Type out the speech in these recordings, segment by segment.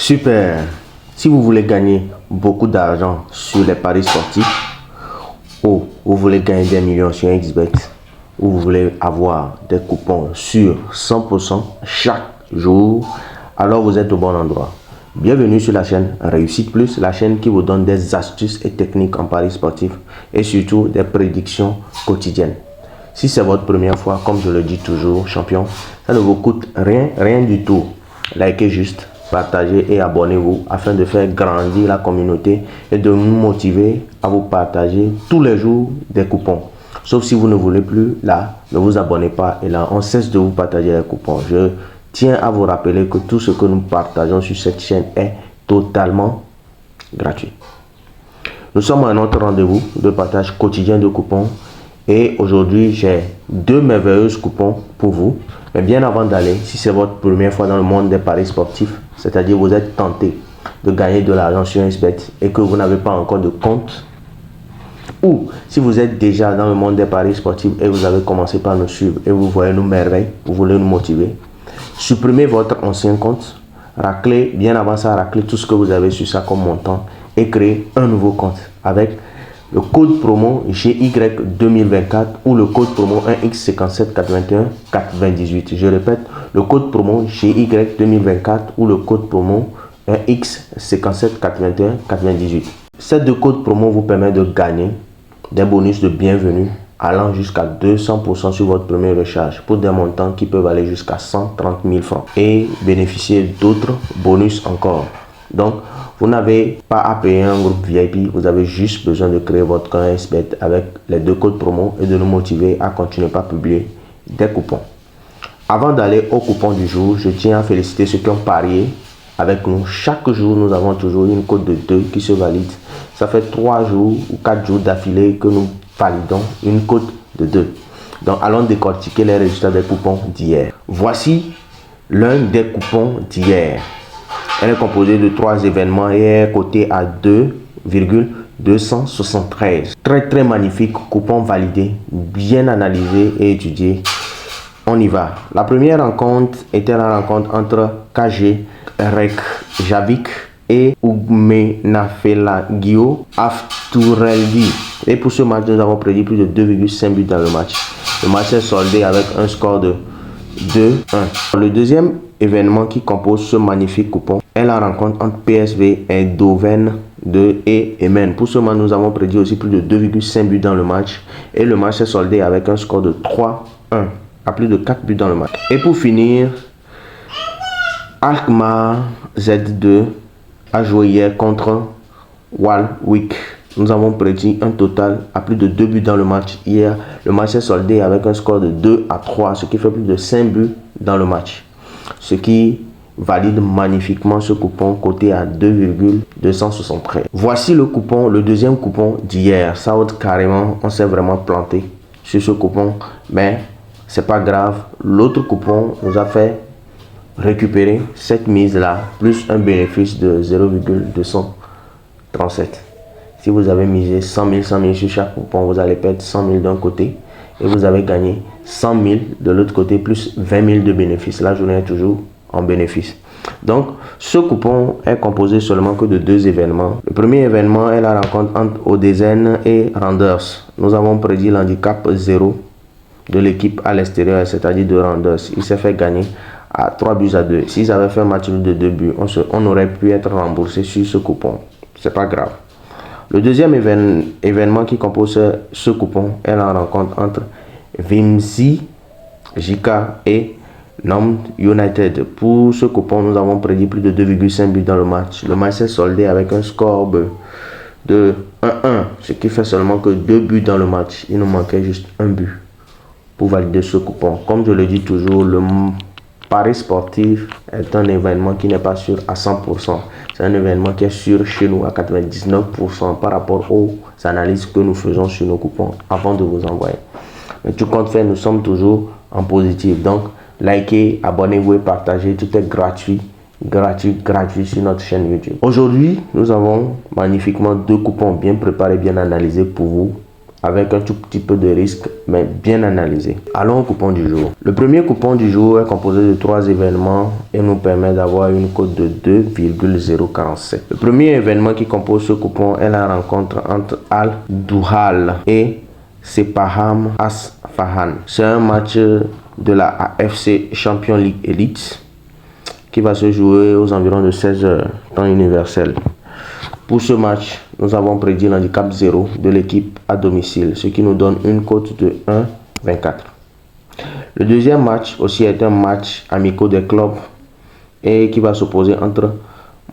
Super. Si vous voulez gagner beaucoup d'argent sur les paris sportifs, ou vous voulez gagner des millions sur XBet, ou vous voulez avoir des coupons sur 100% chaque jour, alors vous êtes au bon endroit. Bienvenue sur la chaîne Réussite Plus, la chaîne qui vous donne des astuces et techniques en paris sportifs et surtout des prédictions quotidiennes. Si c'est votre première fois, comme je le dis toujours, champion, ça ne vous coûte rien du tout. Likez juste, partagez et abonnez-vous afin de faire grandir la communauté et de nous motiver à vous partager tous les jours des coupons. Sauf si vous ne voulez plus, là, ne vous abonnez pas et là, on cesse de vous partager les coupons. Je tiens à vous rappeler que tout ce que nous partageons sur cette chaîne est totalement gratuit. Nous sommes à notre rendez-vous de partage quotidien de coupons et aujourd'hui j'ai deux merveilleux coupons pour vous. Mais bien avant d'aller, si c'est votre première fois dans le monde des paris sportifs, c'est-à-dire vous êtes tenté de gagner de l'argent sur XBet et que vous n'avez pas encore de compte, ou si vous êtes déjà dans le monde des paris sportifs et vous avez commencé par nous suivre et vous voyez nos merveilles, vous voulez nous motiver, supprimez votre ancien compte, raclez, bien avant ça, raclez tout ce que vous avez sur ça comme montant et créez un nouveau compte avec le code promo GY 2024 ou le code promo 1X5741498. Je répète, le code promo GY 2024 ou le code promo 1X5741498. Ces deux codes promo vous permettent de gagner des bonus de bienvenue allant jusqu'à 200% sur votre première recharge pour des montants qui peuvent aller jusqu'à 130 000 francs et bénéficier d'autres bonus encore. Donc, vous n'avez pas à payer un groupe VIP, vous avez juste besoin de créer votre compte XBet avec les deux codes promo et de nous motiver à continuer à publier des coupons. Avant d'aller au coupon du jour, je tiens à féliciter ceux qui ont parié avec nous. Chaque jour, nous avons toujours une cote de 2 qui se valide. Ça fait 3 jours ou 4 jours d'affilée que nous validons une cote de 2. Donc, allons décortiquer les résultats des coupons d'hier. Voici l'un des coupons d'hier. Elle est composée de 3 événements et est cotée à 2,273. Très magnifique coupon validé, bien analysé et étudié. On y va. La première rencontre était la rencontre entre KG Reykjavik et Ugmenafélagio Afturelgi. Et pour ce match, nous avons prédit plus de 2,5 buts dans le match. Le match est soldé avec un score de 2-1. Le deuxième événement qui compose ce magnifique coupon est la rencontre entre PSV Eindhoven et Emmen. Pour ce match, nous avons prédit aussi plus de 2,5 buts dans le match. Et le match est soldé avec un score de 3-1. À plus de 4 buts dans le match. Et pour finir, Alkmaar Z2 a joué hier contre Walwick. Nous avons prédit un total à plus de 2 buts dans le match. Hier, le match est soldé avec un score de 2-3, ce qui fait plus de 5 buts dans le match. Ce qui valide magnifiquement ce coupon coté à 2,273. Voici le coupon, le deuxième coupon d'hier. Ça carrément, on s'est vraiment planté sur ce coupon, mais c'est pas grave. L'autre coupon nous a fait récupérer cette mise là plus un bénéfice de 0,237. Si vous avez misé 100 000 sur chaque coupon, vous allez perdre 100 000 d'un côté et vous avez gagné 100 000 de l'autre côté plus 20 000 de bénéfices. La journée est toujours en bénéfice. Donc, ce coupon est composé seulement que de 2 événements. Le premier événement est la rencontre entre Odense et Randers. Nous avons prédit l'handicap 0 de l'équipe à l'extérieur, c'est-à-dire de Randers. Il s'est fait gagner à 3-2. S'ils avaient fait un match de 2 buts, on aurait pu être remboursé sur ce coupon. C'est pas grave. Le deuxième événement qui compose ce coupon est la rencontre entre Vimsi Jika et Nam United. Pour ce coupon, nous avons prédit plus de 2,5 buts dans le match. Le match est soldé avec un score de 1-1, ce qui fait seulement que 2 buts dans le match. Il nous manquait juste un but pour valider ce coupon. Comme je le dis toujours, le pari sportif est un événement qui n'est pas sûr à 100%. C'est un événement qui est sûr chez nous à 99% par rapport aux analyses que nous faisons sur nos coupons avant de vous envoyer. Mais tout compte fait, nous sommes toujours en positif. Donc, likez, abonnez-vous et partagez. Tout est gratuit sur notre chaîne YouTube. Aujourd'hui, nous avons magnifiquement 2 coupons bien préparés, bien analysés pour vous avec un tout petit peu de risque, mais bien analysé. Allons au coupon du jour. Le premier coupon du jour est composé de 3 événements et nous permet d'avoir une cote de 2,047. Le premier événement qui compose ce coupon est la rencontre entre Al Duhal et Sepaham Asfahan. C'est un match de la AFC Champions League Elite qui va se jouer aux environs de 16 h, temps universel. Pour ce match, nous avons prédit l'handicap 0 de l'équipe à domicile, ce qui nous donne une cote de 1,24. Le deuxième match aussi est un match amical des clubs et qui va s'opposer entre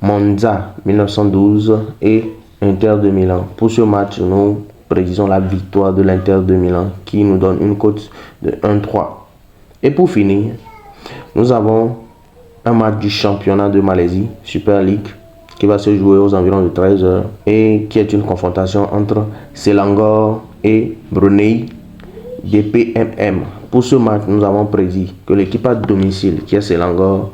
Monza 1912 et Inter de Milan. Pour ce match, nous prédisons la victoire de l'Inter de Milan qui nous donne une cote de 1,3. Et pour finir, nous avons un match du championnat de Malaisie, Super League, qui va se jouer aux environs de 13 h et qui est une confrontation entre Selangor et Brunei DPMM. Pour ce match, nous avons prédit que l'équipe à domicile, qui est Selangor,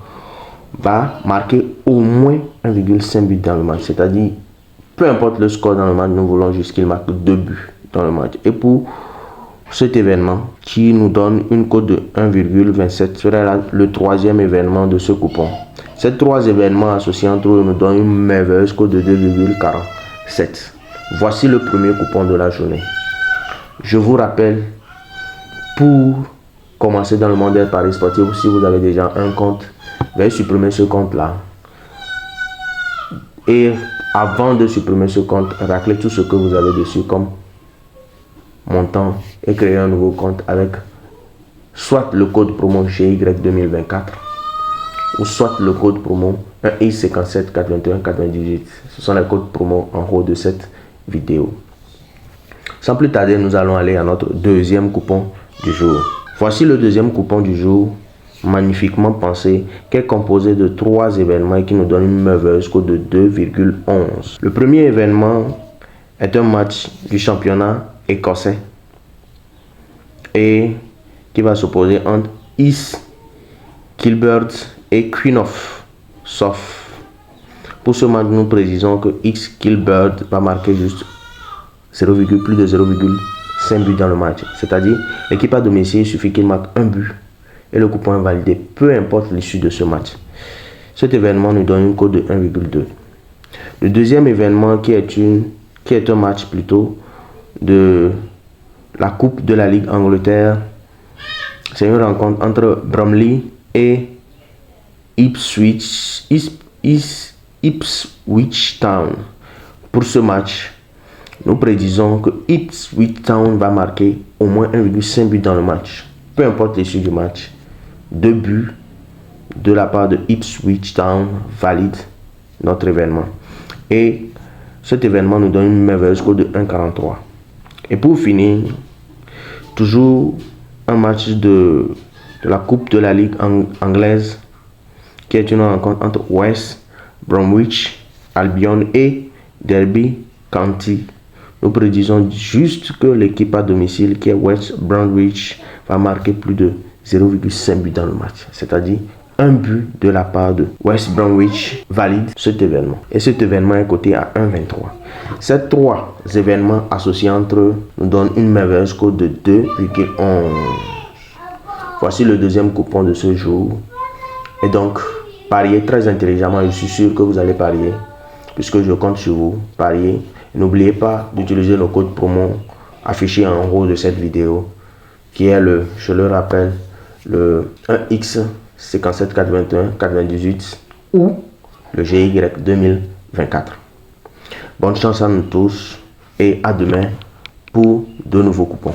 va marquer au moins 1,5 but dans le match. C'est-à-dire, peu importe le score dans le match, nous voulons juste qu'il marque 2 buts dans le match. Et pour cet événement, qui nous donne une cote de 1,27, sera le troisième événement de ce coupon. Ces 3 événements associés entre eux nous donnent une merveilleuse cote de 2,47. Voici le premier coupon de la journée. Je vous rappelle, pour commencer dans le monde des paris sportifs, si vous avez déjà un compte, veuillez supprimer ce compte-là. Et avant de supprimer ce compte, raclez tout ce que vous avez dessus comme montant et créer un nouveau compte avec soit le code promo GY2024 ou soit le code promo 1I578198. Ce sont les codes promo en haut de cette vidéo. Sans plus tarder, nous allons aller à notre deuxième coupon du jour. Voici le deuxième coupon du jour, magnifiquement pensé, qui est composé de 3 événements et qui nous donne une merveilleuse cote de 2,11. Le premier événement est un match du championnat écossais et qui va s'opposer entre East Kilbride et Queen of South. Pour ce match, nous précisons que East Kilbride va marquer juste plus de 0,5 buts dans le match. C'est-à-dire, l'équipe à domicile, il suffit qu'il marque un but et le coupon est validé, peu importe l'issue de ce match. Cet événement nous donne une cote de 1,2. Le deuxième événement qui est un match plutôt de la Coupe de la Ligue Angleterre, c'est une rencontre entre Bromley et Ipswich Town. Pour ce match, nous prédisons que Ipswich Town va marquer au moins 1,5 but dans le match. Peu importe l'issue du match, 2 buts de la part de Ipswich Town valide notre événement. Et cet événement nous donne une merveilleuse cote de 1,43. Et pour finir, toujours un match de la Coupe de la Ligue anglaise, qui est une rencontre entre West Bromwich Albion et Derby County. Nous prédisons juste que l'équipe à domicile, qui est West Bromwich, va marquer plus de 0,5 buts dans le match. C'est-à-dire un but de la part de West Bromwich valide cet événement. Et cet événement est coté à 1,23. Ces 3 événements associés entre eux nous donnent une merveilleuse cote de 2,11. Voici le deuxième coupon de ce jour. Et donc, pariez très intelligemment. Je suis sûr que vous allez parier, puisque je compte sur vous. Pariez. N'oubliez pas d'utiliser le code promo affiché en haut de cette vidéo, qui est je le rappelle, le 1X578198 ou le GY2024. Bonne chance à nous tous et à demain pour de nouveaux coupons.